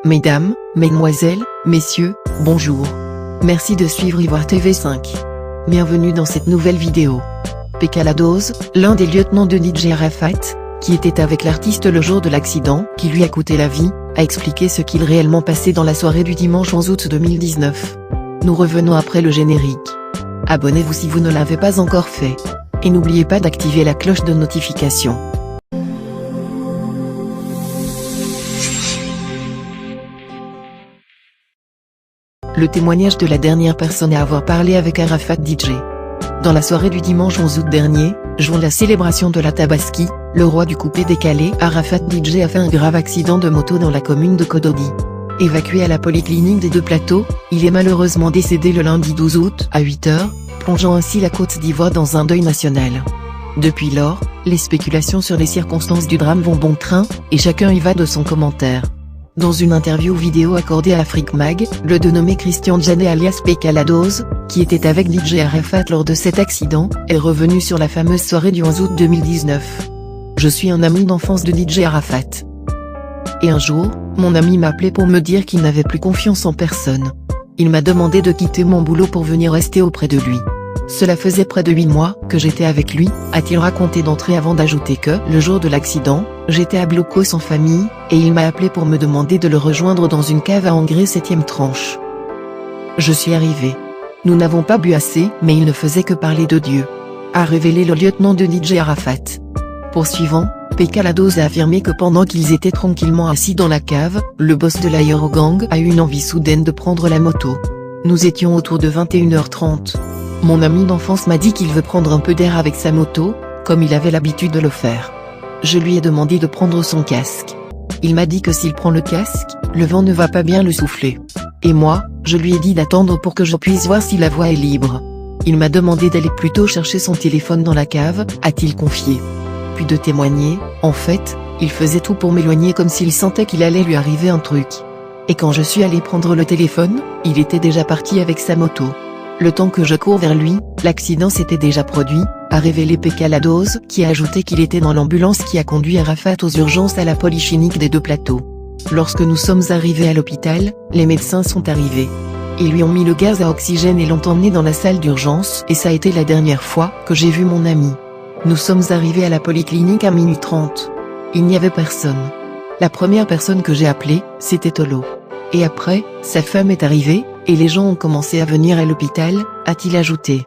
Mesdames, Mesdemoiselles, Messieurs, bonjour. Merci de suivre Ivoire TV 5. Bienvenue dans cette nouvelle vidéo. Peka Ladoz, l'un des lieutenants de DJ Arafat, qui était avec l'artiste le jour de l'accident qui lui a coûté la vie, a expliqué ce qu'il réellement passait dans la soirée du dimanche 11 août 2019. Nous revenons après le générique. Abonnez-vous si vous ne l'avez pas encore fait. Et n'oubliez pas d'activer la cloche de notification. Le témoignage de la dernière personne à avoir parlé avec Arafat DJ. Dans la soirée du dimanche 11 août dernier, jour la célébration de la Tabaski, le roi du coupé décalé Arafat DJ a fait un grave accident de moto dans la commune de Kododi. Évacué à la polyclinique des Deux Plateaux, il est malheureusement décédé le lundi 12 août à 8 h, plongeant ainsi la Côte d'Ivoire dans un deuil national. Depuis lors, les spéculations sur les circonstances du drame vont bon train, et chacun y va de son commentaire. Dans une interview vidéo accordée à Afrique Mag, le dénommé Christian Djané alias Peka Ladoz, qui était avec DJ Arafat lors de cet accident, est revenu sur la fameuse soirée du 11 août 2019. Je suis un ami d'enfance de DJ Arafat. Et un jour, mon ami m'a appelé pour me dire qu'il n'avait plus confiance en personne. Il m'a demandé de quitter mon boulot pour venir rester auprès de lui. Cela faisait près de 8 mois que j'étais avec lui, a-t-il raconté d'entrée avant d'ajouter que, le jour de l'accident, j'étais à Blocos sans famille, et il m'a appelé pour me demander de le rejoindre dans une cave à engrais 7e tranche. Je suis arrivé. Nous n'avons pas bu assez, mais il ne faisait que parler de Dieu, a révélé le lieutenant de DJ Arafat. Poursuivant, Peka Ladoz a affirmé que pendant qu'ils étaient tranquillement assis dans la cave, le boss de l'Aérogang a eu une envie soudaine de prendre la moto. Nous étions autour de 21 h 30. Mon ami d'enfance m'a dit qu'il veut prendre un peu d'air avec sa moto, comme il avait l'habitude de le faire. Je lui ai demandé de prendre son casque. Il m'a dit que s'il prend le casque, le vent ne va pas bien le souffler. Et moi, je lui ai dit d'attendre pour que je puisse voir si la voie est libre. Il m'a demandé d'aller plutôt chercher son téléphone dans la cave, a-t-il confié. Puis de témoigner, en fait, il faisait tout pour m'éloigner comme s'il sentait qu'il allait lui arriver un truc. Et quand je suis allé prendre le téléphone, il était déjà parti avec sa moto. Le temps que je cours vers lui, l'accident s'était déjà produit, a révélé Peka Ladoz, qui a ajouté qu'il était dans l'ambulance qui a conduit Arafat aux urgences à la polyclinique des Deux Plateaux. Lorsque nous sommes arrivés à l'hôpital, les médecins sont arrivés. Ils lui ont mis le gaz à oxygène et l'ont emmené dans la salle d'urgence, et ça a été la dernière fois que j'ai vu mon ami. Nous sommes arrivés à la polyclinique à 12h30. Il n'y avait personne. La première personne que j'ai appelée, c'était Tolo. Et après, sa femme est arrivée, et les gens ont commencé à venir à l'hôpital, a-t-il ajouté.